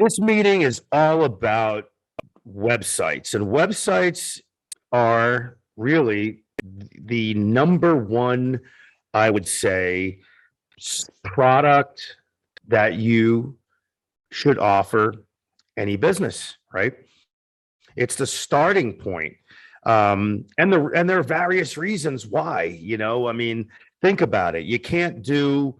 This meeting is all about websites, and websites are really the number one, I would say, product that you should offer any business, right? It's the starting point. And there are various reasons why, I mean, think about it. You can't do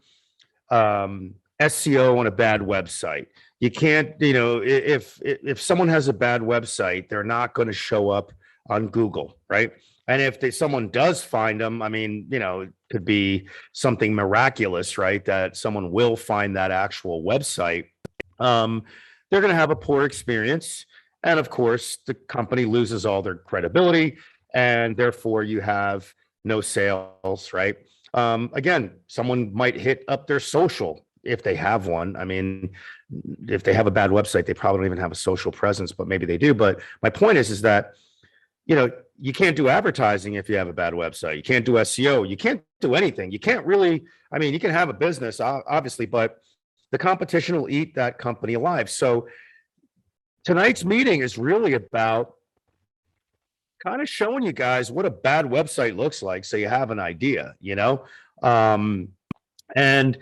SEO on a bad website. You can't, if someone has a bad website, they're not going to show up on Google, right? And if someone does find them, I mean, it could be something miraculous, right? That someone will find that actual website. They're going to have a poor experience. And of course, the company loses all their credibility, and therefore you have no sales, right? Again, someone might hit up their social if they have one. I mean, if they have a bad website, they probably don't even have a social presence, but maybe they do. But my point is that, you can't do advertising if you have a bad website. You can't do SEO. You can't do anything. You can't really, I mean, you can have a business, obviously, but the competition will eat that company alive. So tonight's meeting is really about kind of showing you guys what a bad website looks like, so you have an idea, and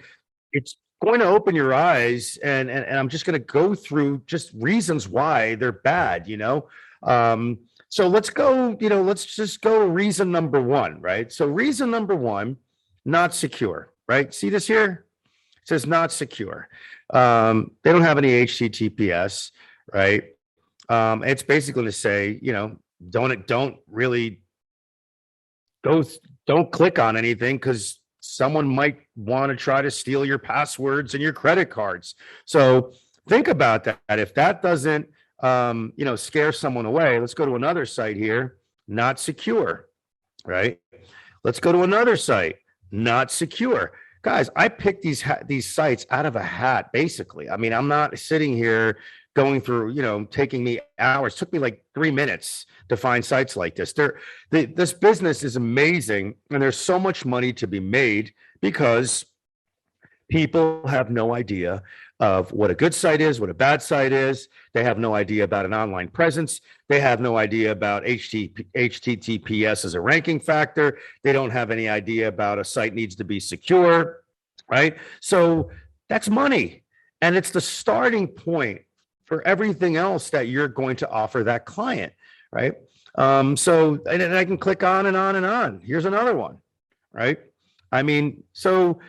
it's going to open your eyes, and I'm just going to go through just reasons why they're bad. So let's go, let's just go reason number one, right? So reason number one, not secure, right? See this here? It says not secure. They don't have any HTTPS, right? It's basically to say, don't really don't click on anything, because someone might want to try to steal your passwords and your credit cards. So think about that. If that doesn't, scare someone away, let's go to another site here, not secure, right? Let's go to another site, not secure. Guys, I picked these sites out of a hat, basically. I mean, I'm not sitting here going through, taking me hours. It took me like 3 minutes to find sites like this. This business is amazing, and there's so much money to be made because people have no idea of what a good site is, what a bad site is. They have no idea about an online presence. They have no idea about HTTPS as a ranking factor. They don't have any idea about a site needs to be secure, right? So that's money. And it's the starting point for everything else that you're going to offer that client, right? So, and I can click on and on and on. Here's another one, right? I mean, so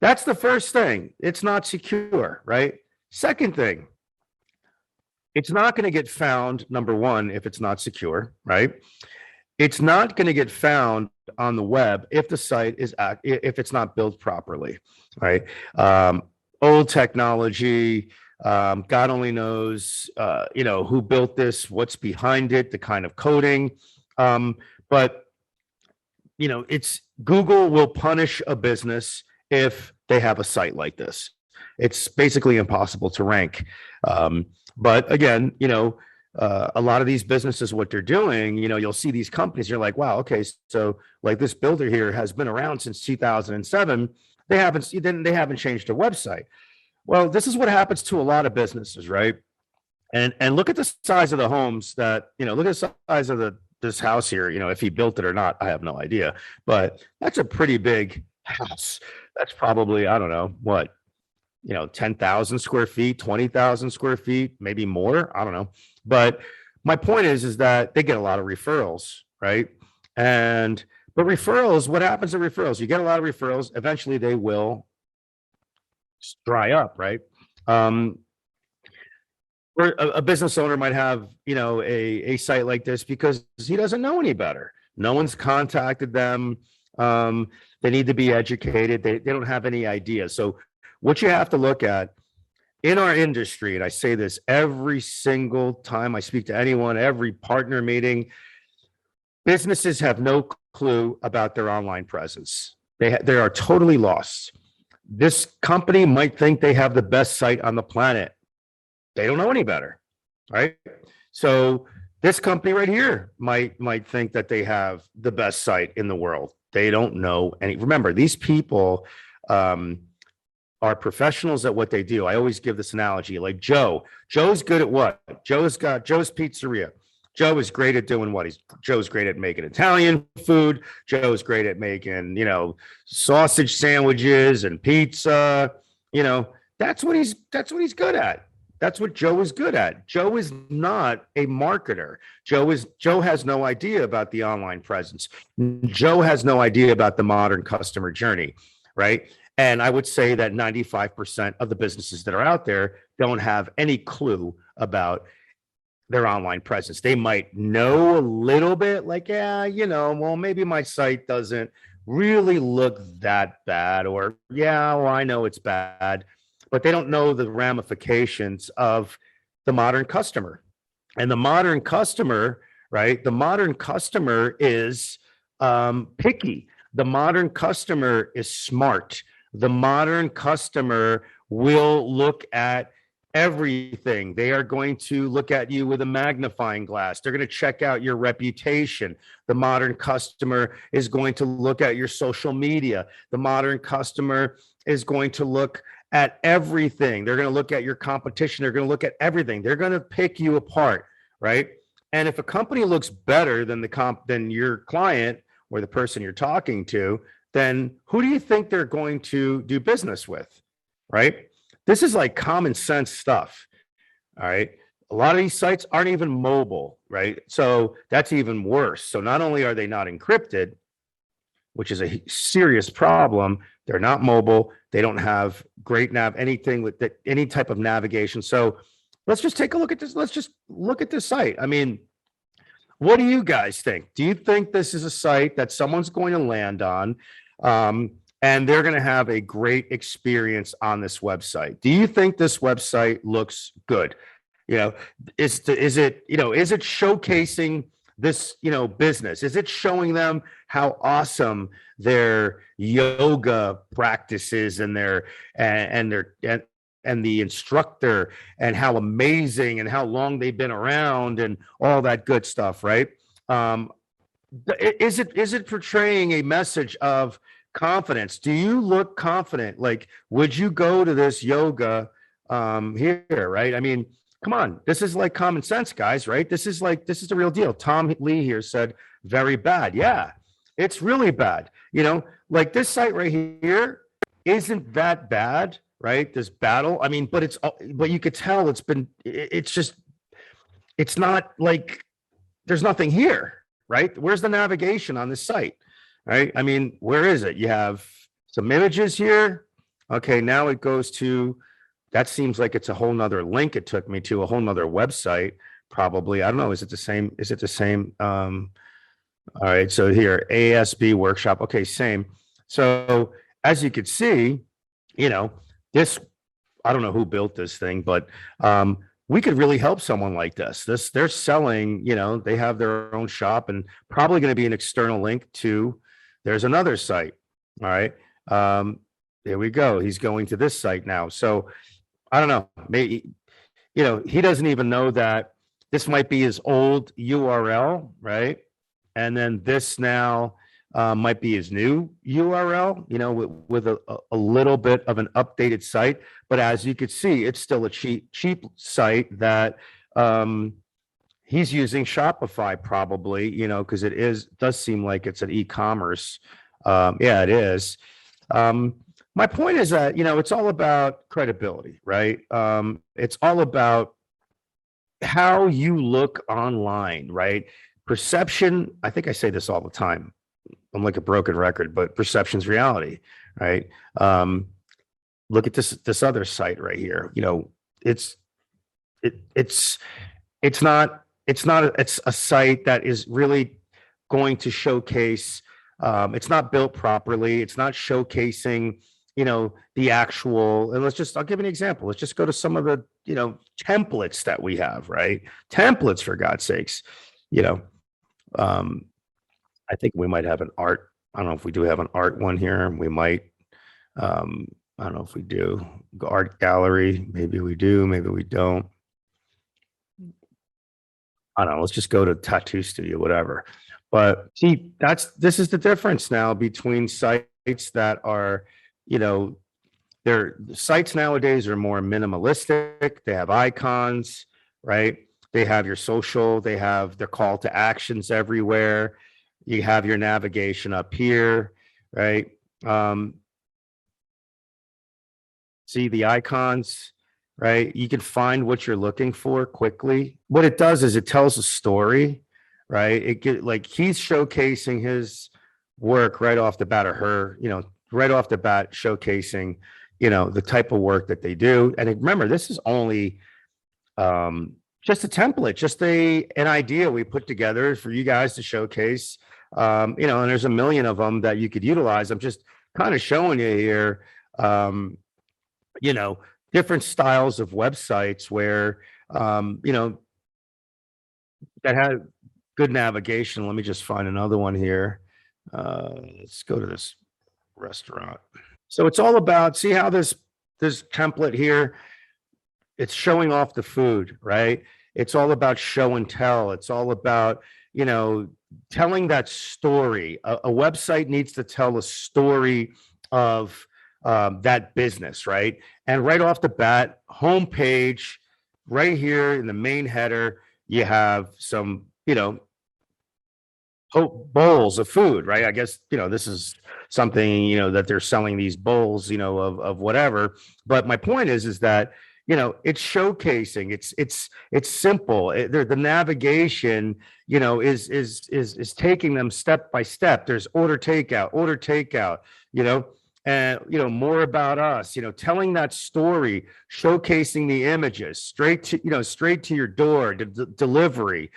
that's the first thing. It's not secure, right? Second thing, it's not going to get found, number one, if it's not secure, right? It's not going to get found on the web if the site is, if it's not built properly, right? Old technology, God only knows, who built this, what's behind it, the kind of coding. But, it's Google will punish a business if they have a site like this. It's basically impossible to rank. But again, a lot of these businesses, what they're doing, you'll see these companies, you're like, wow, okay, so like this builder here has been around since 2007. They haven't changed their website. Well, this is what happens to a lot of businesses, right? And look at the size of the homes that, look at the size of this house here. If he built it or not, I have no idea. But that's a pretty big house. That's probably, I don't know, what, 10,000 square feet, 20,000 square feet, maybe more. I don't know. But my point is that they get a lot of referrals, right? But referrals, what happens to referrals? You get a lot of referrals. Eventually they will dry up, right? Or a business owner might have, a site like this because he doesn't know any better. No one's contacted them. They need to be educated. They don't have any idea. So what you have to look at in our industry, and I say this every single time I speak to anyone, every partner meeting, businesses have no clue about their online presence. They are totally lost. This company might think they have the best site on the planet. They don't know any better, right? So this company right here might think that they have the best site in the world. They don't know any. Remember, these people, are professionals at what they do. I always give this analogy, like Joe's good at what? Joe's Pizzeria. Joe is great at doing what? Joe's great at making Italian food. Joe's great at making, sausage sandwiches and pizza. That's what he's good at. That's what Joe is good at. Joe is not a marketer. Joe has no idea about the online presence. Joe has no idea about the modern customer journey, right? And I would say that 95% of the businesses that are out there don't have any clue about their online presence. They might know a little bit, like, well, maybe my site doesn't really look that bad, or I know it's bad, but they don't know the ramifications of the modern customer. And the modern customer, right? The modern customer is picky. The modern customer is smart. The modern customer will look at everything. They are going to look at you with a magnifying glass. They're going to check out your reputation. The modern customer is going to look at your social media. The modern customer is going to look at everything. They're going to look at your competition. They're going to look at everything. They're going to pick you apart, right? And if a company looks better than than your client or the person you're talking to, then who do you think they're going to do business with, right? This is like common sense stuff, all right? A lot of these sites aren't even mobile, right? So that's even worse. So not only are they not encrypted, which is a serious problem, they're not mobile. They don't have great anything with any type of navigation. So let's just take a look at this. Let's just look at this site. I mean, what do you guys think? Do you think this is a site that someone's going to land on, and they're going to have a great experience on this website? Do you think this website looks good? Is it showcasing this, business? Is it showing them how awesome their yoga practices and and the instructor, and how amazing and how long they've been around and all that good stuff, right? Is it portraying a message of confidence? Do you look confident? Like, would you go to this yoga here, right? I mean, come on, this is like common sense, guys, right? This is the real deal. Tom Lee here said very bad. Yeah, it's really bad. Like this site right here isn't that bad, right? This battle. I mean, but you could tell it's not like there's nothing here, right? Where's the navigation on this site, right? I mean, where is it? You have some images here. Okay, now it goes to, that seems like it's a whole nother link. It took me to a whole nother website, probably. I don't know. Is it the same? All right. So here, ASB workshop. Okay. Same. So as you could see, this, I don't know who built this thing, but we could really help someone like this. They're selling, they have their own shop, and probably going to be an external link to, there's another site. All right. There we go. He's going to this site now. So I don't know, maybe, he doesn't even know that this might be his old URL, right? And then this now might be his new URL, with a little bit of an updated site. But as you could see, it's still a cheap site that he's using Shopify probably, because does seem like it's an e-commerce. Yeah, it is. My point is that, it's all about credibility, right? It's all about how you look online, right? Perception, I think I say this all the time. I'm like a broken record, but perception's reality, right? Look at this other site right here. It's a site that is really going to showcase. It's not built properly. It's not showcasing, the actual, and I'll give an example. Let's just go to some of the, templates that we have, right? Templates, for God's sakes, I think we might have an art. I don't know if we do have an art one here. We might, I don't know if we do. Art gallery. Maybe we do, maybe we don't. I don't know. Let's just go to tattoo studio, whatever. But see, this is the difference now between sites that are, their sites nowadays are more minimalistic. They have icons, right? They have your social, they have their call to actions everywhere. You have your navigation up here, right? Um, see the icons, right? You can find what you're looking for quickly. What it does is it tells a story, right? It get like he's showcasing his work right off the bat, or her, right off the bat, showcasing, the type of work that they do. And remember, this is only just a template, just an idea we put together for you guys to showcase. And there's a million of them that you could utilize. I'm just kind of showing you here, you know, different styles of websites where, that have good navigation. Let me just find another one here. Let's go to this restaurant. So it's all about, see how this template here, it's showing off the food, right? It's all about show and tell. It's all about, telling that story. A website needs to tell a story of that business, right? And right off the bat, homepage, right here in the main header, you have some, bowls of food, right? I guess, this is something, that they're selling these bowls, of whatever. But my point is that, it's showcasing, it's simple. The navigation, is taking them step by step. There's order takeout, and, more about us, telling that story, showcasing the images straight to your door, delivery,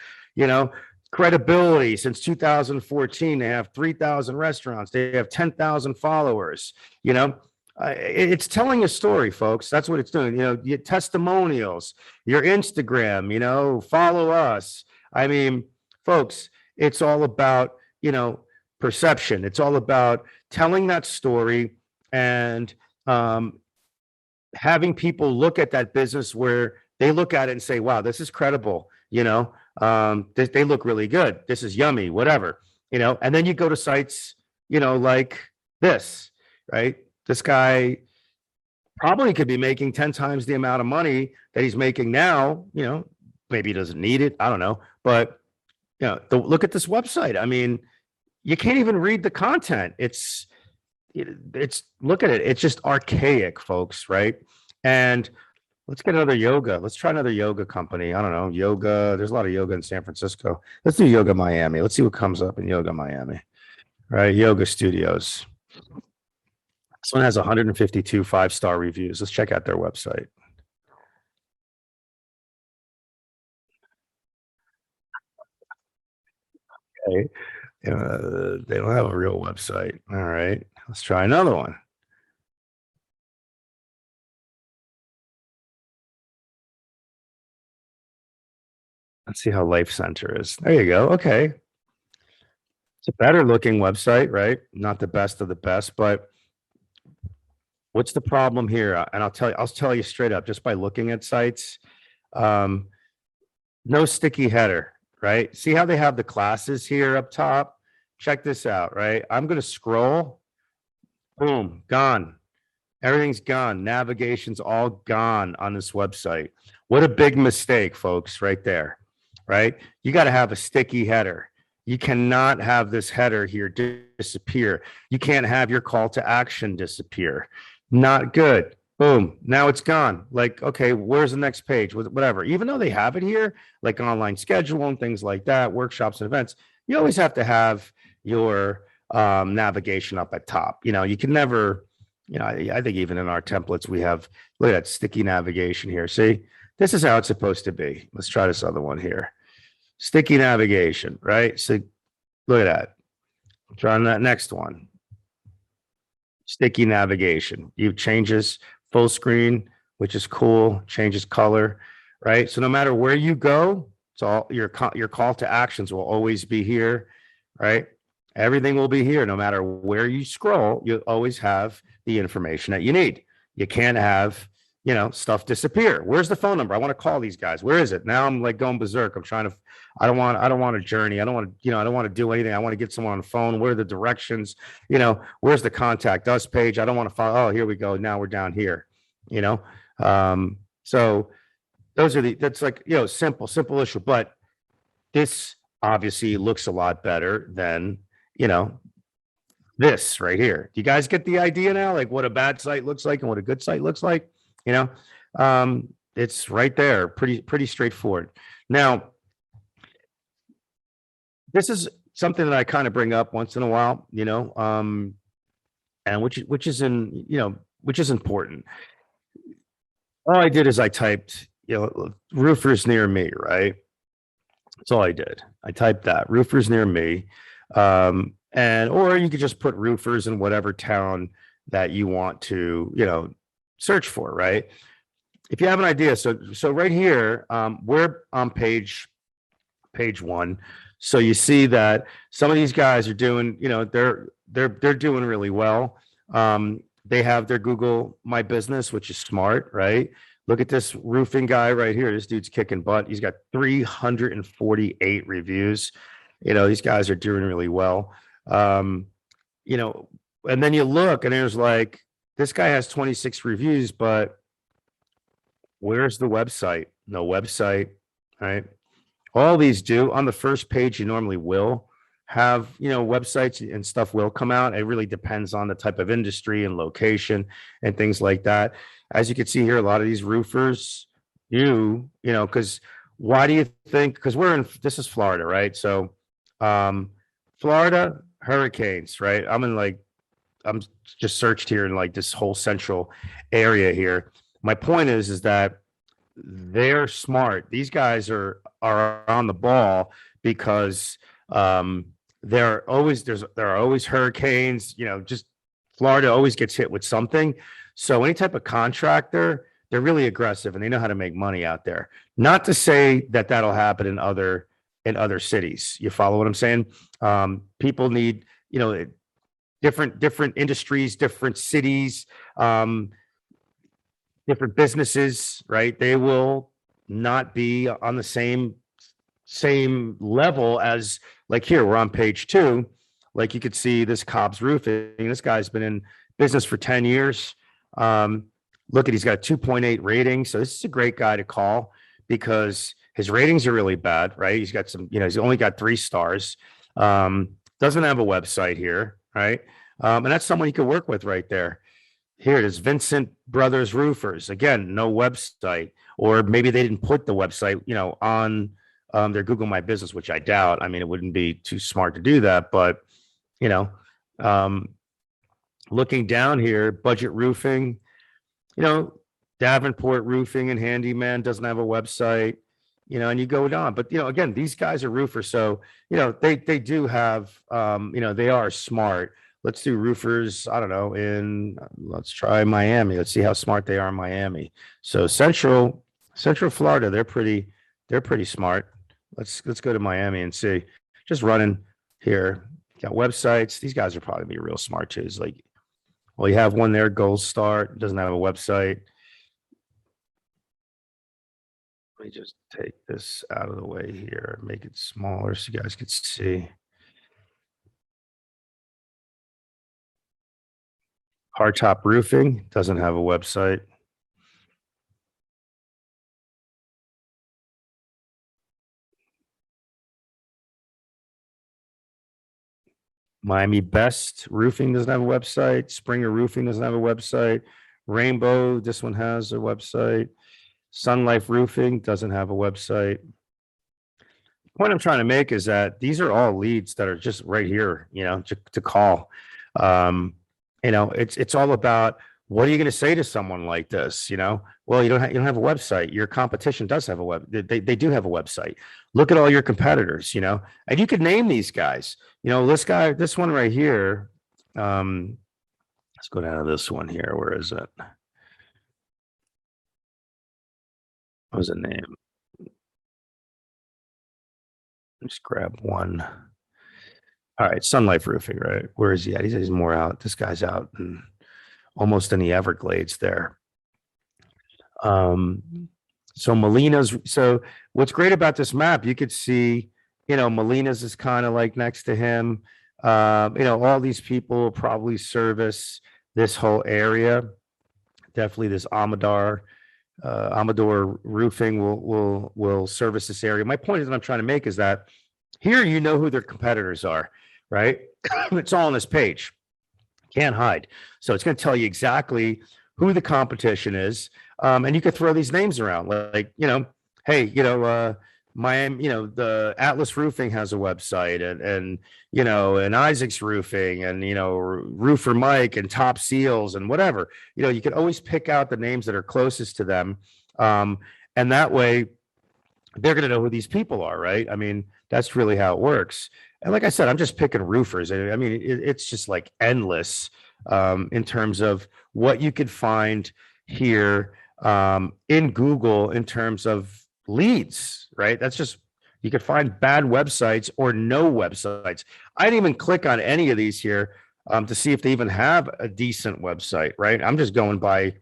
credibility. Since 2014, they have 3,000 restaurants, they have 10,000 followers. It's telling a story, folks. That's what it's doing. Your testimonials, your Instagram, follow us. I mean, folks, it's all about, perception. It's all about telling that story and having people look at that business where they look at it and say, wow, this is credible. They look really good. This is yummy, whatever, and then you go to sites, like this, right? This guy probably could be making 10 times the amount of money that he's making now. Maybe he doesn't need it. I don't know. But, look at this website. I mean, you can't even read the content. It's look at it. It's just archaic, folks. Right. And let's get another yoga. Let's try another yoga company. I don't know. Yoga. There's a lot of yoga in San Francisco. Let's do Yoga Miami. Let's see what comes up in Yoga Miami. Right. Yoga studios. This one has 152 five-star reviews. Let's check out their website. Okay. They don't have a real website. All right. Let's try another one. Let's see how Life Center is. There you go. Okay. It's a better looking website, right? Not the best of the best, but what's the problem here? And I'll tell you straight up, just by looking at sites, no sticky header, right? See how they have the classes here up top? Check this out, right? I'm going to scroll. Boom, gone. Everything's gone. Navigation's all gone on this website. What a big mistake, folks, right there, right? You got to have a sticky header. You cannot have this header here disappear. You can't have your call to action disappear. Not good. Boom. Now it's gone. Like, okay, where's the next page? Whatever. Even though they have it here, like online schedule and things like that, workshops and events, you always have to have your navigation up at top. You can never, I think even in our templates, we have, look at that sticky navigation here. See, this is how it's supposed to be. Let's try this other one here. Sticky navigation, right? So look at that. Try on that next one. Sticky navigation. You changes full screen, which is cool, changes color, right? So no matter where you go, it's all your call to actions will always be here, right? Everything will be here. No matter where you scroll, you always have the information that you need. You can't have, stuff disappear. Where's the phone number? I want to call these guys. Where is it? Now I'm like going berserk. I'm trying to, I don't want a journey. I don't want to, I don't want to do anything. I want to get someone on the phone. Where are the directions? Where's the contact us page? I don't want to follow. Oh, here we go. Now we're down here, you know? So those are that's like, simple issue, but this obviously looks a lot better than, this right here. Do you guys get the idea now? Like what a bad site looks like and what a good site looks like? It's right there. Pretty straightforward. Now, this is something that I kind of bring up once in a while, and which is important. All I did is I typed, roofers near me, right? That's all I did. I typed that roofers near me. Or you could just put roofers in whatever town that you want to, search for, right? If you have an idea, so right here, we're on page 1. So you see that some of these guys are doing, they're doing really well. They have their Google My Business, which is smart, right? Look at this roofing guy right here. This dude's kicking butt. He's got 348 reviews. These guys are doing really well. And then you look and there's like, this guy has 26 reviews, but where's the website? No website, right? All these do on the first page, you normally will have, websites and stuff will come out. It really depends on the type of industry and location and things like that. As you can see here, a lot of these roofers, because why do you think, because this is Florida, right? So, Florida hurricanes, right? I'm just searched here in like this whole central area here. My point is that they're smart. These guys are on the ball because there are always hurricanes. Just Florida always gets hit with something. So any type of contractor, they're really aggressive and they know how to make money out there. Not to say that that'll happen in other cities. You follow what I'm saying? People need, different industries, different cities, different businesses, right? They will not be on the same level as, like here, we're on page 2. Like you could see this Cobb's Roofing. This guy's been in business for 10 years. Look at, he's got a 2.8 rating. So this is a great guy to call because his ratings are really bad, right? He's got some, he's only got 3 stars. Doesn't have a website here, right? And that's someone you could work with right there. Here it is, Vincent Brothers Roofers. Again, no website, or maybe they didn't put the website, on their Google My Business, which I doubt. I mean, it wouldn't be too smart to do that, but looking down here, Budget Roofing, Davenport Roofing and Handyman doesn't have a website, and you go down. But again, these guys are roofers, so they do have, they are smart. Let's do roofers. I don't know. Let's try Miami. Let's see how smart they are in Miami. So Central Florida, they're pretty smart. Let's go to Miami and see. Just running here. Got websites. These guys are probably be real smart too. It's like, well, you have one there, Gold Start, doesn't have a website. Let me just take this out of the way here, make it smaller so you guys can see. Hardtop Roofing doesn't have a website. Miami Best Roofing doesn't have a website. Springer Roofing doesn't have a website. Rainbow, this one has a website. Sun Life Roofing doesn't have a website. The point I'm trying to make is that these are all leads that are just right here, to call. It's all about, what are you going to say to someone like this? Well, you don't have a website. Your competition does have they do have a website. Look at all your competitors, and you could name these guys. This one right here. Let's go down to this one here. Where is it? What was the name? Let's grab one. All right, Sun Life Roofing, right? Where is he at? He's more out. This guy's out in almost in the Everglades there. Um, so what's great about this map, you could see, Molina's is kind of like next to him. All these people will probably service this whole area. Definitely this Amador Roofing will service this area. My point is that I'm trying to make is that here who their competitors are, right? It's all on this page. Can't hide. So it's going to tell you exactly who the competition is. And you could throw these names around like, hey, Miami, the Atlas Roofing has a website and Isaac's Roofing and, Roofer Mike and Top Seals and whatever, you could always pick out the names that are closest to them. And that way they're going to know who these people are, right? I mean, that's really how it works. And like I said, I'm just picking roofers. I mean, it's just like endless in terms of what you could find here in Google in terms of leads, right? That's just, you could find bad websites or no websites. I didn't even click on any of these here to see if they even have a decent website, right? I'm just going by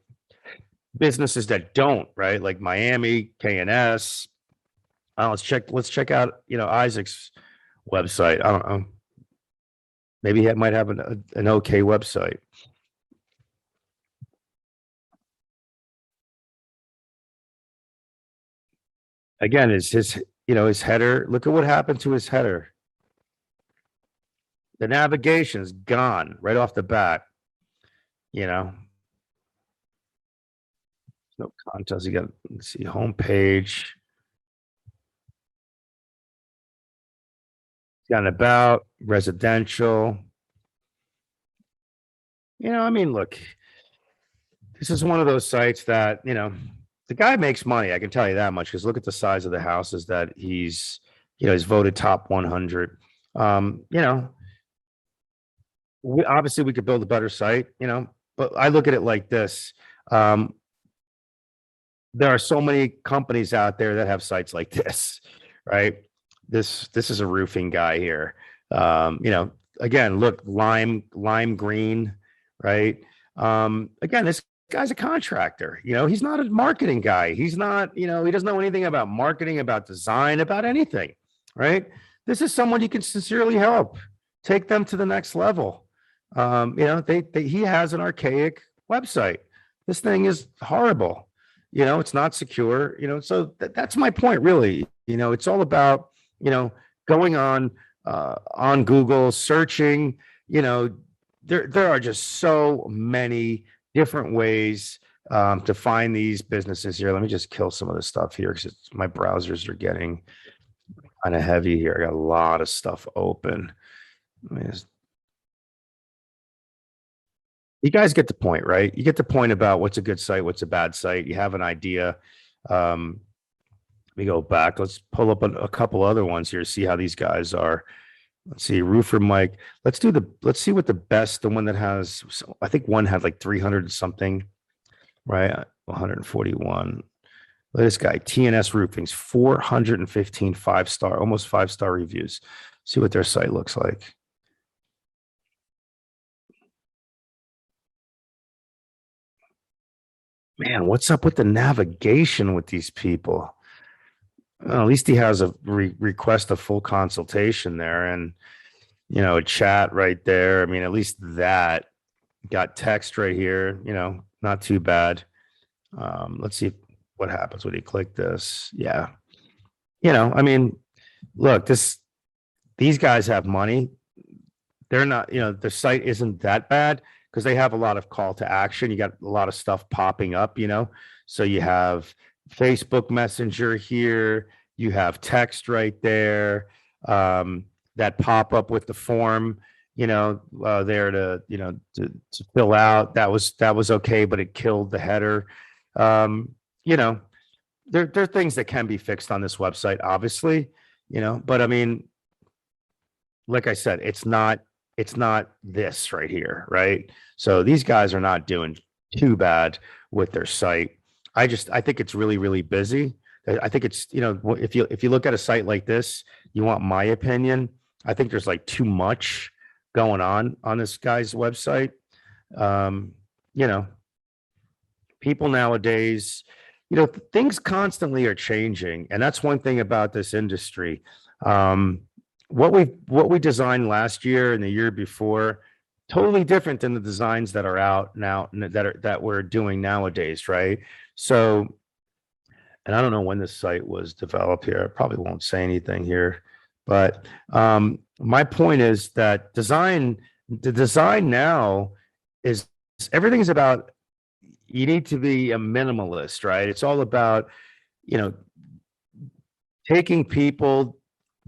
businesses that don't, right? Like Miami, KNS. Let's check out, Isaac's website. I don't know. Maybe he might have an okay website. Again, is his header. Look at what happened to his header. The navigation's gone right off the bat. No contest. You got, let's see, homepage. Got an about residential. I mean, look, this is one of those sites that, the guy makes money. I can tell you that much because look at the size of the houses that he's voted top 100. Obviously we could build a better site, but I look at it like this. There are so many companies out there that have sites like this, right? This is a roofing guy here. Again, look, lime green, right? Again, this guy's a contractor. He's not a marketing guy. He's not, he doesn't know anything about marketing, about design, about anything, right? This is someone you can sincerely help, take them to the next level. He has an archaic website. This thing is horrible. It's not secure. So that's my point, really. It's all about, going on Google, searching. There are just so many different ways to find these businesses here. Let me just kill some of the stuff here because my browsers are getting kind of heavy here. I got a lot of stuff open. You guys get the point, right? You get the point about what's a good site, what's a bad site. You have an idea. Let me go back. Let's pull up a couple other ones here, see how these guys are. Let's see, Roofer Mike. Let's see what the one that has, I think one had like 300 something, right? 141. Look at this guy, TNS Roofing's 415 5-star, almost 5-star reviews. See what their site looks like. Man, what's up with the navigation with these people? Well, at least he has a request a full consultation there and, a chat right there. I mean, at least that got text right here, not too bad. Let's see what happens when you click this. Yeah. I mean, look, these guys have money. They're not, the site isn't that bad because they have a lot of call to action. You got a lot of stuff popping up, so you have Facebook Messenger here. You have text right there that pop up with the form, there to fill out. That was okay, but it killed the header. There are things that can be fixed on this website, obviously, but I mean, like I said, it's not this right here, right? So these guys are not doing too bad with their site. I think it's really, really busy. I think it's, if you look at a site like this, you want my opinion. I think there's like too much going on this guy's website. People nowadays, things constantly are changing, and that's one thing about this industry. Um, what we designed last year and the year before, totally different than the designs that are out now that we're doing nowadays, right? So, and I don't know when this site was developed here. I probably won't say anything here, but my point is that the design now is everything's about, you need to be a minimalist, right? It's all about, you know, taking people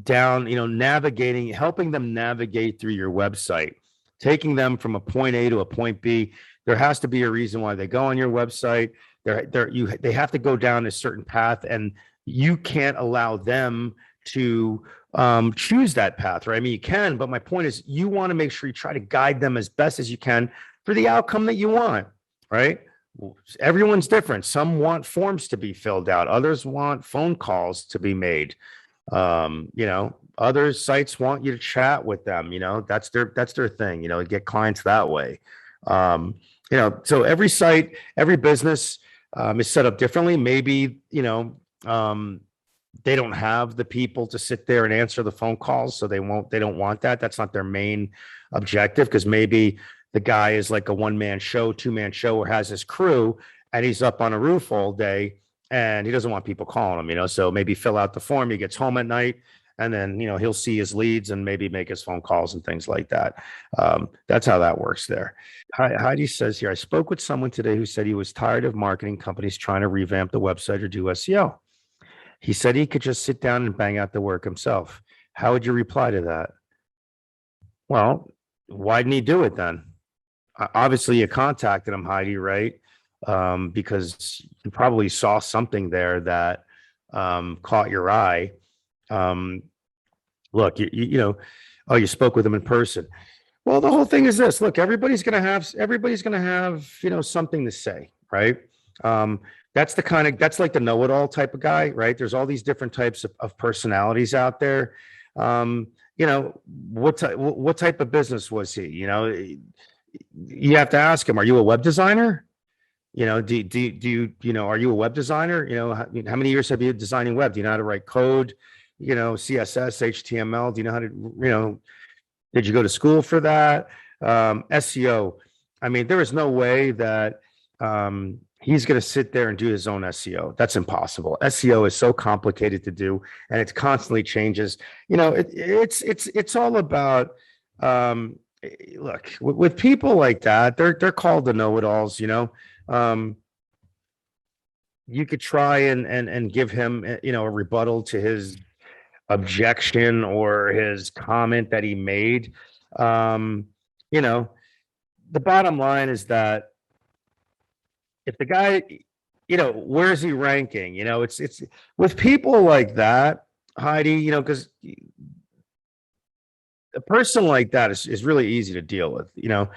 down, navigating, helping them navigate through your website, taking them from a point A to a point B. There has to be a reason why they go on your website. They have to go down a certain path, and you can't allow them to choose that path, right? I mean, you can, but my point is, you want to make sure you try to guide them as best as you can for the outcome that you want, right? Everyone's different. Some want forms to be filled out. Others want phone calls to be made. Other sites want you to chat with them. That's their thing. Get clients that way. So every site, every business is set up differently. Maybe they don't have the people to sit there and answer the phone calls, so they don't want that. That's not their main objective, because maybe the guy is like a one-man show, two-man show, or has his crew, and he's up on a roof all day, and he doesn't want people calling him, so maybe fill out the form. He gets home at night, and then, he'll see his leads and maybe make his phone calls and things like that. That's how that works there. Heidi says here, I spoke with someone today who said he was tired of marketing companies trying to revamp the website or do SEO. He said he could just sit down and bang out the work himself. How would you reply to that? Well, why didn't he do it then? Obviously you contacted him, Heidi, right? Because you probably saw something there that caught your eye. Look, oh, you spoke with him in person. Well, the whole thing is this. Look, everybody's going to have, something to say, right? That's like the know-it-all type of guy, right? There's all these different types of personalities out there. What type of business was he? You have to ask him, are you a web designer? Do you, are you a web designer? How many years have you been designing web? Do you know how to write code? CSS, HTML? Do you know how to, did you go to school for that? SEO. I mean, there is no way that he's going to sit there and do his own SEO. That's impossible. SEO is so complicated to do, and it constantly changes. It's all about, look, with people like that, they're called the know-it-alls. You could try and give him, a rebuttal to his objection or his comment that he made. The bottom line is that if the guy, where's he ranking? It's with people like that, Heidi, because a person like that is really easy to deal with. You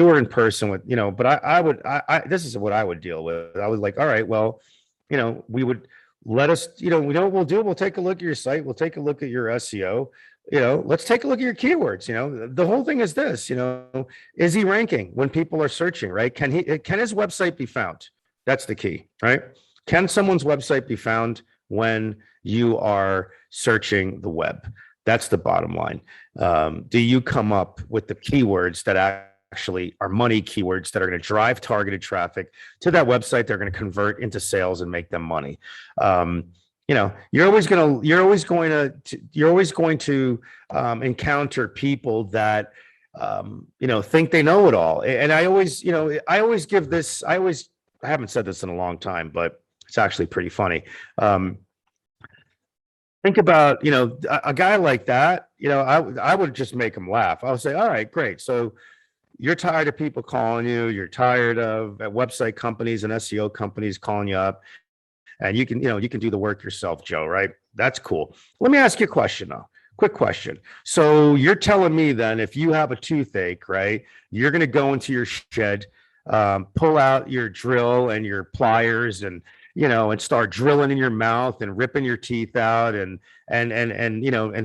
were in person with, but I this is what I would deal with. I was like, all right, well, we would let us, we know what we'll do. We'll take a look at your site. We'll take a look at your SEO. Let's take a look at your keywords. The whole thing is this, is he ranking when people are searching, right? Can his website be found? That's the key, right? Can someone's website be found when you are searching the web? That's the bottom line. Do you come up with the keywords that actually are money keywords that are going to drive targeted traffic to that website? They're going to convert into sales and make them money. You're always going to encounter people that think they know it all. And I always give this. I haven't said this in a long time, but it's actually pretty funny. Think about, a guy like that, I would just make him laugh. I would say, all right, great. So you're tired of people calling you. You're tired of website companies and SEO companies calling you up, and you can do the work yourself, Joe, right? That's cool. Let me ask you a question though. Quick question. So you're telling me then, if you have a toothache, right, you're going to go into your shed, pull out your drill and your pliers and start drilling in your mouth and ripping your teeth out and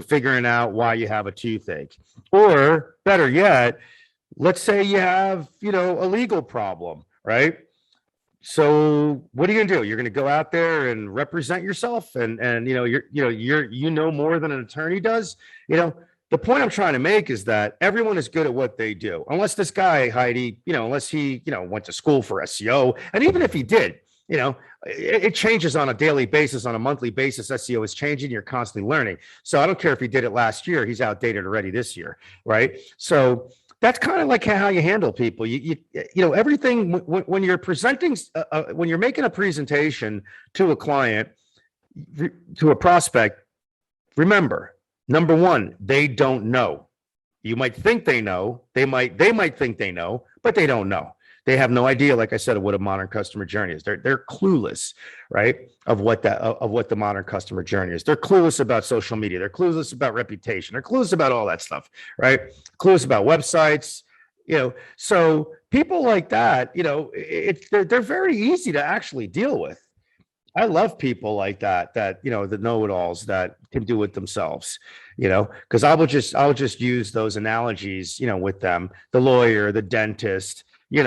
figuring out why you have a toothache. Or better yet, let's say you have, a legal problem, right? So what are you gonna do? You're gonna go out there and represent yourself, and you know more than an attorney does. You know, the point I'm trying to make is that everyone is good at what they do, unless this guy Heidi, unless he went to school for SEO, and even if he did, it changes on a daily basis, on a monthly basis. SEO is changing. You're constantly learning. So I don't care if he did it last year; he's outdated already this year, right? So that's kind of like how you handle people. Everything when you're presenting, when you're making a presentation to a client, to a prospect. Remember, number one, they don't know. You might think they know. They might think they know, but they don't know. They have no idea, like I said, of what a modern customer journey is. They're clueless, right? Of what the modern customer journey is. They're clueless about social media. They're clueless about reputation. They're clueless about all that stuff, right? Clueless about websites. So people like that, they're very easy to actually deal with. I love people like that, the know-it-alls that can do it themselves, because I'll just use those analogies, with them, the lawyer, the dentist, it's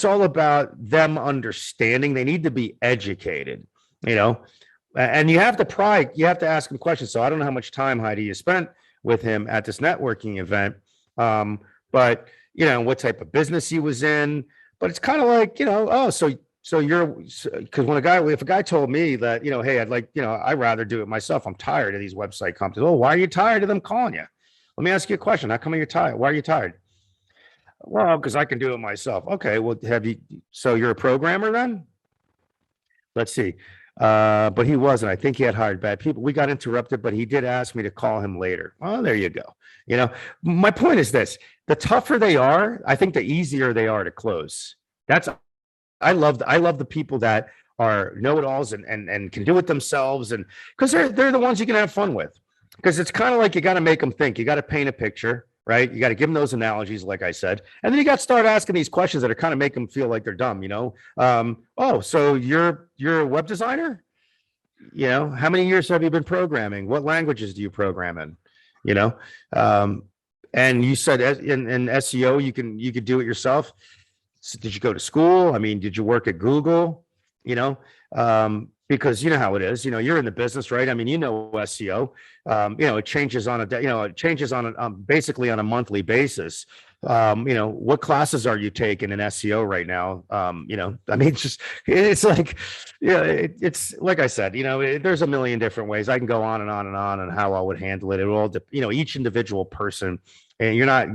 all about them understanding. They need to be educated, and you have to pry, you have to ask them questions. So I don't know how much time, Heidi, you spent with him at this networking event, but what type of business he was in. But it's kind of like, oh, so you're, because if a guy told me that, hey, I'd rather do it myself. I'm tired of these website companies. Oh, why are you tired of them calling you? Let me ask you a question. How come you're tired? Why are you tired? Well, because I can do it myself. Okay, well, so you're a programmer then? Let's see. But he wasn't. I think he had hired bad people. We got interrupted, but he did ask me to call him later. Oh, there you go. My point is this: the tougher they are, I think the easier they are to close. I love the people that are know-it-alls and can do it themselves, and because they're the ones you can have fun with. Because it's kind of like you got to make them think. You got to paint a picture, right? You got to give them those analogies, like I said, and then you got to start asking these questions that are kind of make them feel like they're dumb. Oh, so you're a web designer? How many years have you been programming? What languages do you program in? You know, and you said in SEO you could do it yourself. So did you go to school? I mean, did you work at Google? Because you know how it is. You're in the business, right? I mean, SEO. It changes on basically on a monthly basis. What classes are you taking in SEO right now? I mean, it's like, it's like I said, there's a million different ways. I can go on and on and on how I would handle it. It all, each individual person, and you're not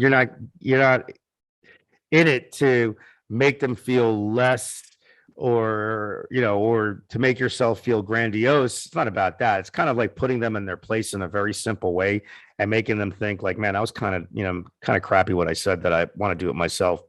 in it to make them feel less, or to make yourself feel grandiose. It's not about that. It's kind of like putting them in their place in a very simple way and making them think like, man, I was kind of crappy what I said, that I want to do it myself.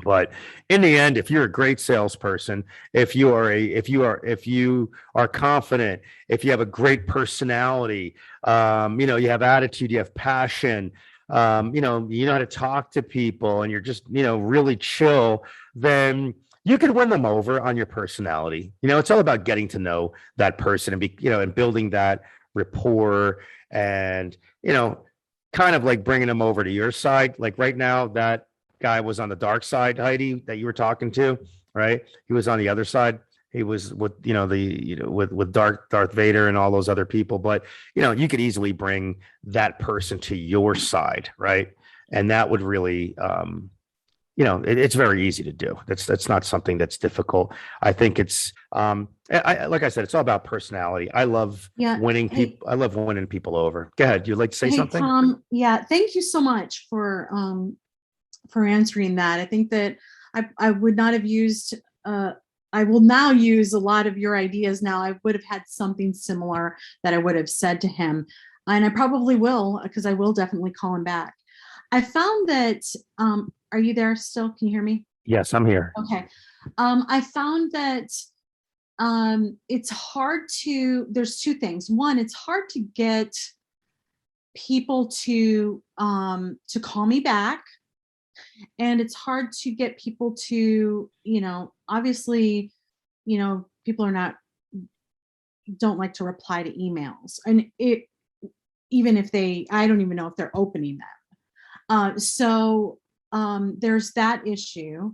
But in the end, if you're a great salesperson, if you are confident, if you have a great personality, you have attitude, you have passion, you know how to talk to people, and you're just really chill, then you can win them over on your personality. It's all about getting to know that person and and building that rapport, and kind of like bringing them over to your side. Like right now, that guy was on the dark side, Heidi, that you were talking to, right? He was on the other side. He was with with Darth Vader and all those other people. But you could easily bring that person to your side, right? And that would really it's very easy to do. That's not something that's difficult. I think it's like I said, it's all about personality. I love winning people. I love winning people over. Go ahead. You'd like to say something? Tom, yeah, thank you so much for answering that. I think that I would not have used I will now use a lot of your ideas. Now I would have had something similar that I would have said to him, and I probably will, because I will definitely call him back. I found that are you there still? Can you hear me? Yes, I'm here. Okay. I found that it's hard there's two things. One, it's hard to get people to call me back. And it's hard to get people to, obviously, people don't like to reply to emails. And even if I don't even know if they're opening them. So there's that issue.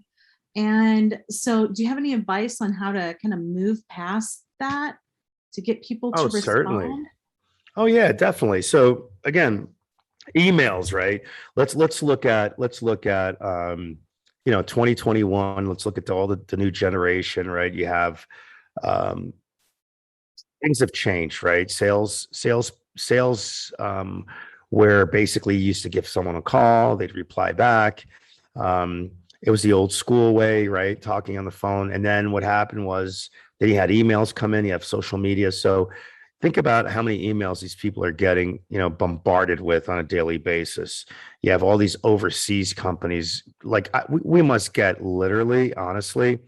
And so do you have any advice on how to kind of move past that to get people Oh, to certainly. respond? Oh, yeah, definitely. So again, emails, right? Let's look at 2021. Let's look at all the new generation, right? You have um things have changed, right? Sales where basically you used to give someone a call, they'd reply back. It was the old school way, right? Talking on the phone. And then what happened was that you had emails come in, you have social media. So think about how many emails these people are getting, bombarded with on a daily basis. You have all these overseas companies, like we must get literally, honestly,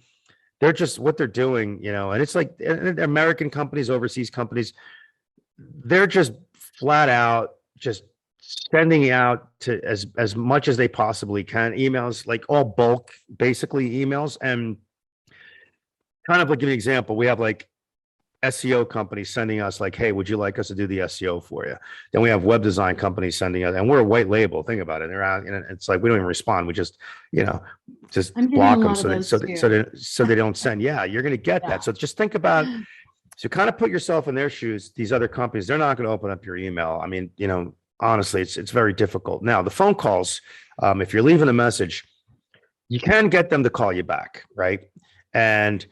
they're just what they're doing, and it's like American companies, overseas companies, they're just flat out just sending out to as much as they possibly can emails, like all bulk, basically emails. And kind of like give you an example, we have like SEO companies sending us like, hey, would you like us to do the SEO for you? Then we have web design companies sending us, and we're a white label. Think about it. They're out, and it's like we don't even respond. We just, just I'm getting a block them lot of those so they don't send. Yeah, you're going to get Yeah. that. So just think about. So kind of put yourself in their shoes. These other companies, they're not going to open up your email. I mean, honestly, it's very difficult. Now the phone calls, if you're leaving a message, you can get them to call you back, right? And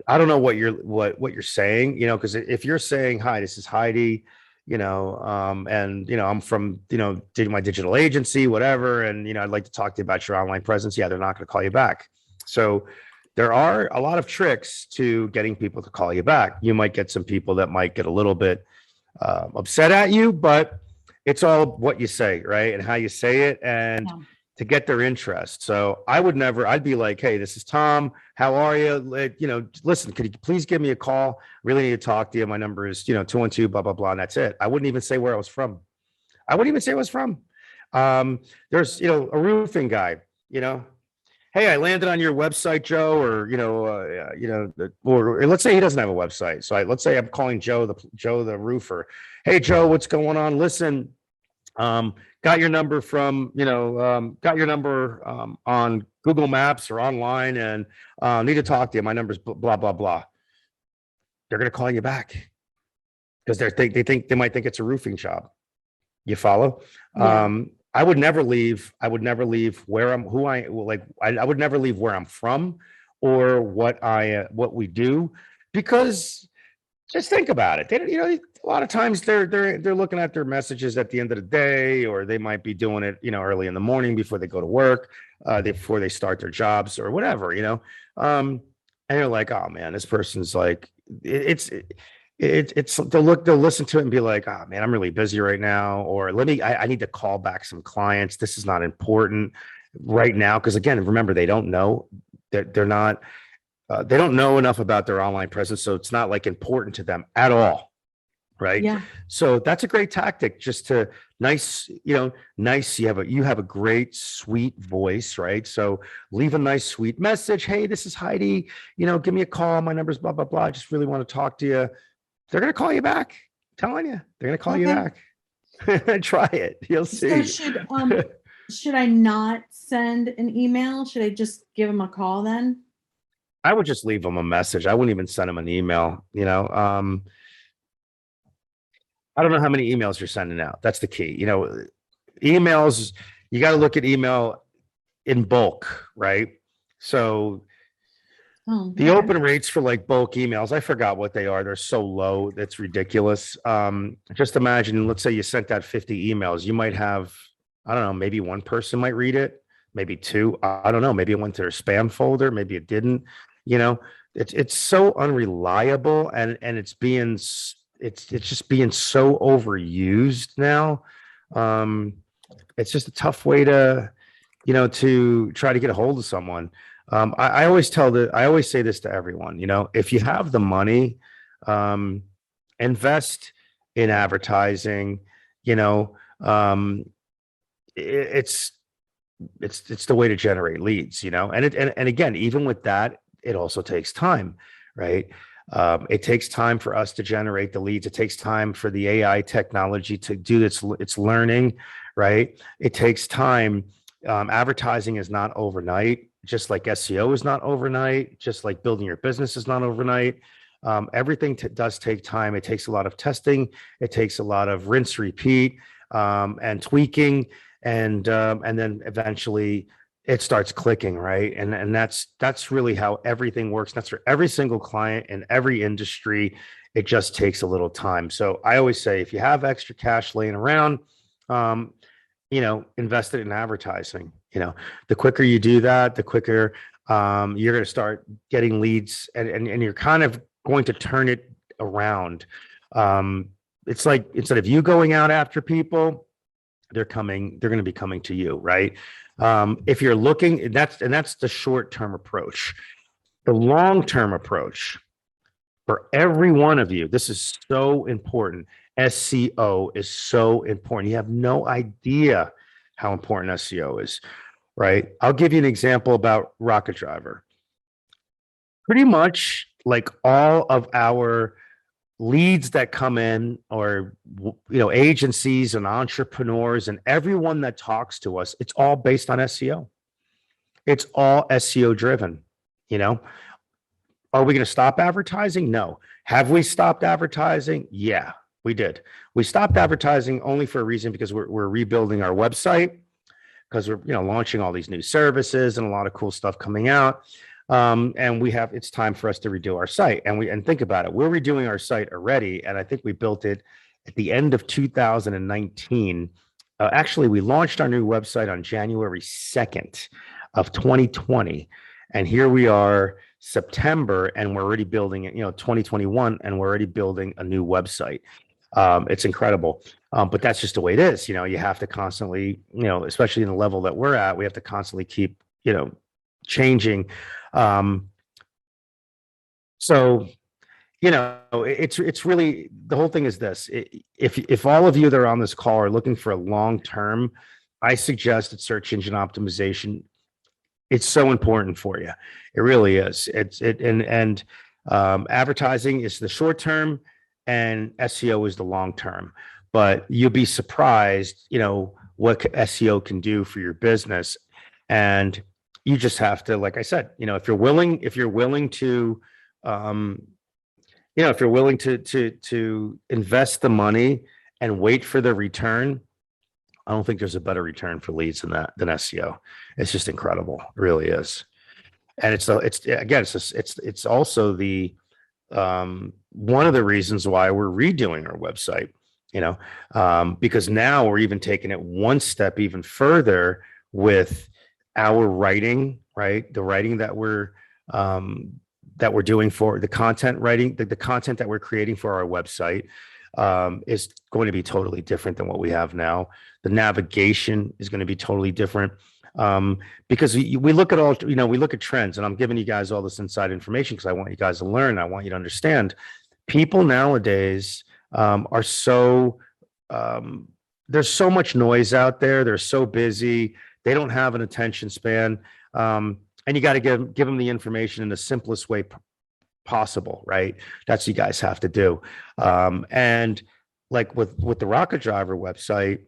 I don't know what you're saying, because if you're saying, hi, this is Heidi, and I'm from, my digital agency, whatever, and I'd like to talk to you about your online presence. Yeah, they're not going to call you back. So there are a lot of tricks to getting people to call you back. You might get some people that might get a little bit upset at you, but it's all what you say, right? And how you say it, and Yeah. to get their interest. So I'd be like, hey, this is Tom. How are you? Listen, could you please give me a call? Really need to talk to you. My number is, 212, blah, blah, blah. And that's it. I wouldn't even say where I was from. I wouldn't even say where I was from. There's, a roofing guy, hey, I landed on your website, Joe, or, or let's say he doesn't have a website. So let's say I'm calling Joe, the roofer. Hey, Joe, what's going on? Listen, got your number from, on Google Maps or online, and need to talk to you. My number's blah, blah, blah. They're going to call you back because they might think it's a roofing job. You follow? Yeah. I would never leave where I'm, I would never leave where I'm from or what we do, because just think about it. They don't, a lot of times they're looking at their messages at the end of the day, or they might be doing it, early in the morning before they go to work, before they start their jobs or whatever, and they're like, oh man, this person's like, they'll listen to it and be like, oh man, I'm really busy right now, or I need to call back some clients. This is not important right now. Cause again, remember, they don't know that they're not, they don't know enough about their online presence. So it's not like important to them at all. Right. Yeah. So that's a great tactic, just to nice. You have a great, sweet voice. Right. So leave a nice, sweet message. Hey, this is Heidi, give me a call. My number's blah, blah, blah. I just really want to talk to you. They're going to call you back. I'm telling you, they're going to call you back. Try it. You'll see. So should I not send an email? Should I just give them a call then? I would just leave them a message. I wouldn't even send them an email. I don't know how many emails you're sending out. That's the key. Emails, you got to look at email in bulk, right? So the open rates for like bulk emails, I forgot what they are. They're so low. That's ridiculous. Just imagine, let's say you sent out 50 emails. You might have, I don't know, maybe one person might read it, maybe two. I don't know. Maybe it went to their spam folder. Maybe it didn't. It's so unreliable, and it's just being so overused now. It's just a tough way to try to get a hold of someone. I always say this to everyone, if you have the money, invest in advertising, it's the way to generate leads, and again, even with that, it also takes time, right? It takes time for us to generate the leads. It takes time for the AI technology to do its learning, right? It takes time Advertising is not overnight, just like SEO is not overnight, just like building your business is not overnight. Everything does take time. It takes a lot of testing. It takes a lot of rinse, repeat, and tweaking, and then eventually it starts clicking, right? And that's really how everything works. That's for every single client in every industry. It just takes a little time. So I always say, if you have extra cash laying around, invest it in advertising. The quicker you do that, the quicker you're going to start getting leads, and you're kind of going to turn it around. It's like, instead of you going out after people, they're going to be coming to you, right? If you're looking, and that's the short-term approach. The long-term approach for every one of you, this is so important. SEO is so important. You have no idea how important SEO is, right? I'll give you an example about Rocket Driver. Pretty much like all of our leads that come in, or agencies and entrepreneurs and everyone that talks to us, it's all based on SEO. It's all SEO driven. Are we going to stop advertising? No. Have we stopped advertising? Yeah, we did. We stopped advertising only for a reason, because we're rebuilding our website, because we're launching all these new services and a lot of cool stuff coming out. And it's time for us to redo our site. And think about it, we're redoing our site already. And I think we built it at the end of 2019. Actually, we launched our new website on January 2nd of 2020. And here we are, September, and we're already building it, 2021, and we're already building a new website. It's incredible. But that's just the way it is. You have to constantly, especially in the level that we're at, we have to constantly keep, changing. So, it's really, the whole thing is this. If all of you that are on this call are looking for a long term, I suggest that search engine optimization. It's so important for you. It really is. Advertising is the short term, and SEO is the long term. But you'll be surprised, what SEO can do for your business. And you just have to, like I said, if you're willing to, if you're willing to invest the money and wait for the return, I don't think there's a better return for leads than SEO. It's just incredible. It really is. And it's also the one of the reasons why we're redoing our website, because now we're even taking it one step even further with our writing, right? The writing that we're doing for the content writing, the content that we're creating for our website is going to be totally different than what we have now. The navigation is going to be totally different, because we look at we look at trends, and I'm giving you guys all this inside information because I want you guys to learn. I want you to understand. People nowadays are so there's so much noise out there. They're so busy. They don't have an attention span, and you got to give them the information in the simplest way possible, right? That's what you guys have to do. And like with the Rocket Driver website,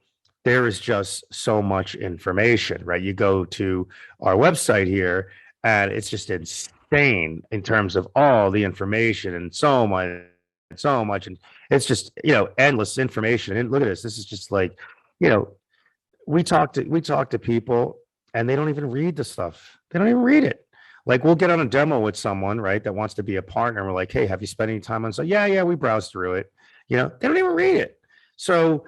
there is just so much information, right? You go to our website here, and it's just insane in terms of all the information, and so much, and it's just endless information. And look at this. This is just like, we talk to people, and they don't even read the stuff. They don't even read it. Like, we'll get on a demo with someone, right, that wants to be a partner. And we're like, hey, have you spent any time on? So yeah, we browsed through it. They don't even read it. So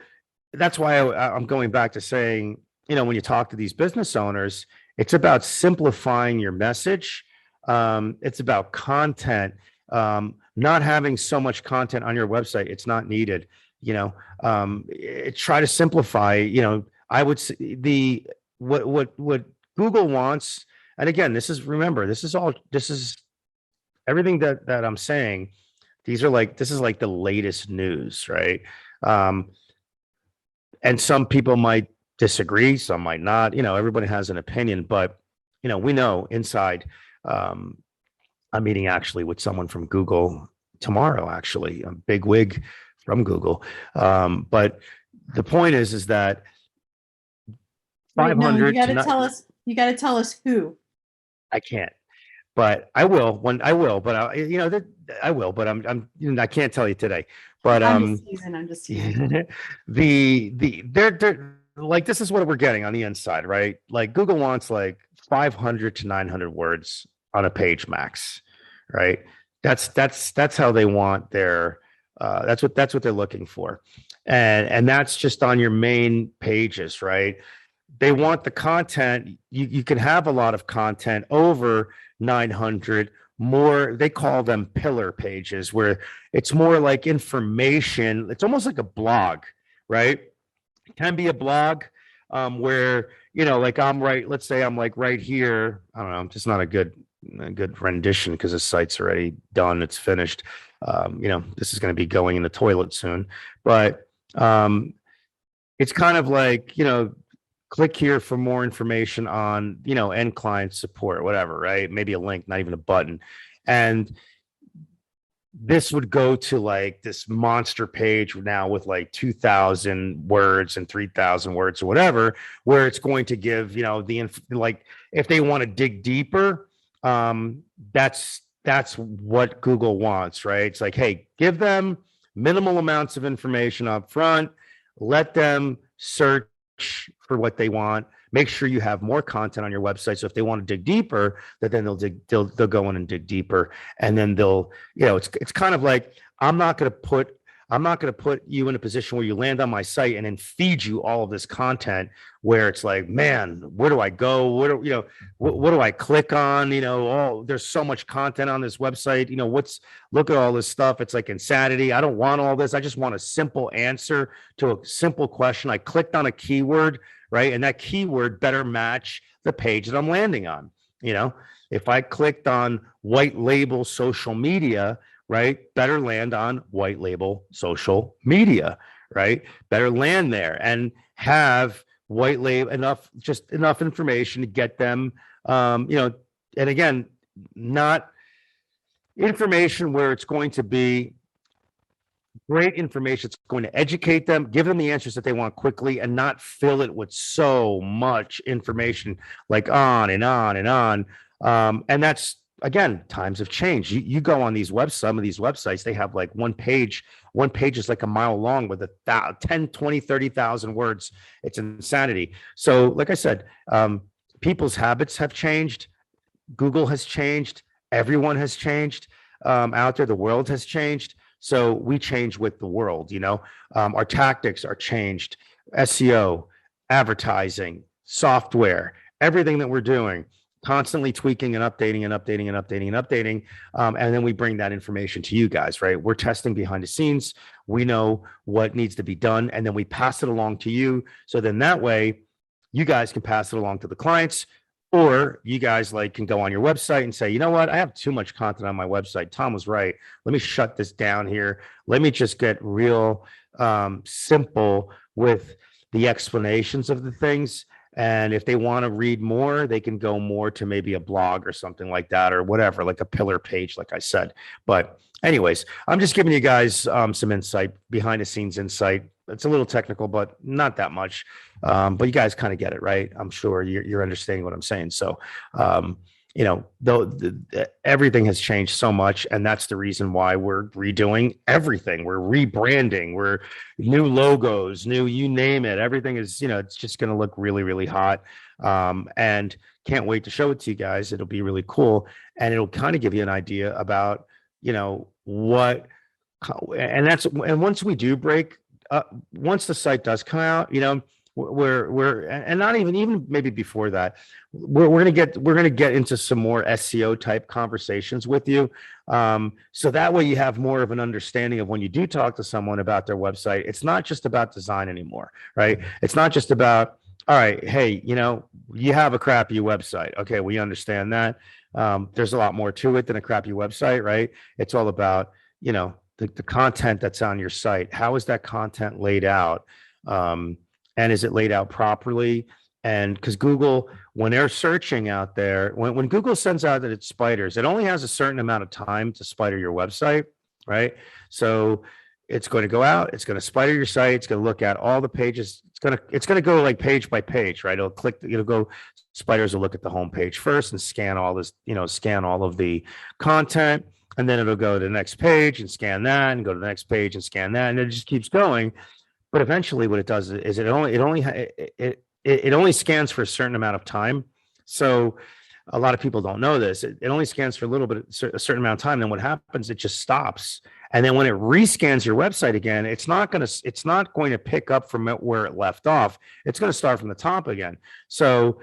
that's why I'm going back to saying, when you talk to these business owners, it's about simplifying your message. It's about content, not having so much content on your website. It's not needed. Try to simplify. I would say what Google wants. And again, this is everything that I'm saying. This is like the latest news, right? And some people might disagree, some might not. Everybody has an opinion, but we know inside. I'm meeting actually with someone from Google tomorrow, actually, a big wig from Google. But the point is that Wait, no, you 500 to gotta not, tell us, you gotta tell us who. I can't, but I will when I will, but I will, but I can't tell you today. But I'm just teasing, I'm just teasing. they're like, this is what we're getting on the inside, right? Like Google wants like 500 to 900 words on a page max, right? That's how they want their that's what they're looking for. And that's just on your main pages, right? They want the content. You can have a lot of content over 900 more. They call them pillar pages, where it's more like information. It's almost like a blog, right? It can be a blog, where, like I'm right. Let's say I'm like right here. I don't know. It's just not a good rendition because the site's already done. It's finished. This is going to be going in the toilet soon, but it's kind of like, click here for more information on, end client support, whatever, right? Maybe a link, not even a button. And this would go to like this monster page now with like 2,000 words and 3,000 words or whatever, where it's going to give, like if they want to dig deeper, that's what Google wants, right? It's like, hey, give them minimal amounts of information up front, let them search for what they want. Make sure you have more content on your website. So if they want to dig deeper, that then they'll go in and dig deeper, and then they'll, it's kind of like, I'm not going to put you in a position where you land on my site and then feed you all of this content where it's like, man, where do I go? What do I click on? There's so much content on this website. Look at all this stuff. It's like insanity. I don't want all this. I just want a simple answer to a simple question. I clicked on a keyword, right? And that keyword better match the page that I'm landing on. If I clicked on white label social media, right, better land on white label social media, right? Better land there and have white label enough information to get them, and again, not information where it's going to be great information. It's going to educate them, give them the answers that they want quickly, and not fill it with so much information, like on and on and on. And that's, again, times have changed. You go on some of these websites, they have like one page is like a mile long with 10, 20, 30,000 words. It's insanity. So like I said, people's habits have changed. Google has changed. Everyone has changed out there. The world has changed. So we change with the world, our tactics are changed. SEO, advertising, software, everything that we're doing, constantly tweaking and updating and updating and updating and updating. And then we bring that information to you guys, right? We're testing behind the scenes. We know what needs to be done, and then we pass it along to you. So then that way you guys can pass it along to the clients, or you guys can go on your website and say, you know what? I have too much content on my website. Tom was right. Let me shut this down here. Let me just get real simple with the explanations of the things. And if they want to read more, they can go more to maybe a blog or something like that, or whatever, like a pillar page, like I said. But anyways, I'm just giving you guys some insight, behind the scenes insight. It's a little technical, but not that much. But you guys kind of get it, right? I'm sure you're understanding what I'm saying. So, everything has changed so much, and that's the reason why we're redoing everything. We're rebranding. We're new logos, you name it. Everything is, it's just going to look really, really hot. And can't wait to show it to you guys. It'll be really cool, and it'll kind of give you an idea about, what. And once we do break, once the site does come out, we're and not even maybe before that, we're gonna get into some more SEO type conversations with you, so that way you have more of an understanding of when you do talk to someone about their website. It's not just about design anymore, right? It's not just about, all right, hey, you have a crappy website. Okay, we understand that. There's a lot more to it than a crappy website, right? It's all about, the content that's on your site. How is that content laid out? And is it laid out properly? And because Google, when they're searching out there, when Google sends out that it spiders, it only has a certain amount of time to spider your website, right? So it's going to go out, it's going to spider your site, it's going to look at all the pages. It's going to go like page by page, right? It'll go, spiders will look at the home page first and scan all this, scan all of the content. And then it'll go to the next page and scan that and go to the next page and scan that. And it just keeps going. But eventually what it does is it only scans for a certain amount of time. So a lot of people don't know this. It only scans for a little bit, a certain amount of time. Then what happens, it just stops. And then when it rescans your website again, it's not going to pick up from where it left off. It's going to start from the top again. So,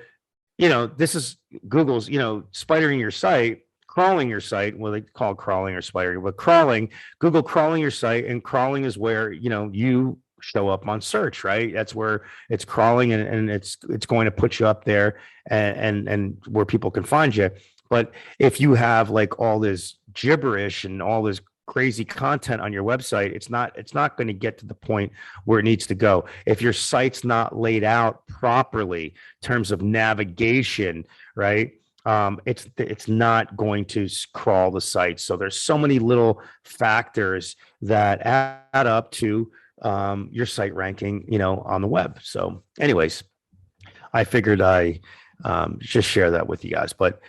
this is Google's, spidering your site, crawling your site. Well, they call it crawling or spidering, but Google crawling your site, and crawling is where, you show up on search, right? That's where it's crawling, and it's going to put you up there and where people can find you. But if you have like all this gibberish and all this crazy content on your website, it's not going to get to the point where it needs to go. If your site's not laid out properly in terms of navigation, right? It's not going to crawl the site. So there's so many little factors that add up to your site ranking, on the web. So anyways, I figured I just share that with you guys, but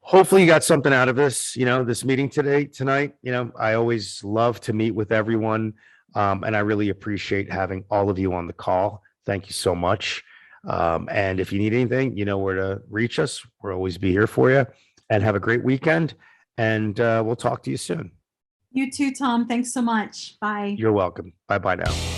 hopefully you got something out of this, this meeting tonight. I always love to meet with everyone. And I really appreciate having all of you on the call. Thank you so much. And if you need anything, you know where to reach us. We'll always be here for you, and have a great weekend. And we'll talk to you soon. You too, Tom. Thanks so much. Bye. You're welcome. Bye-bye now.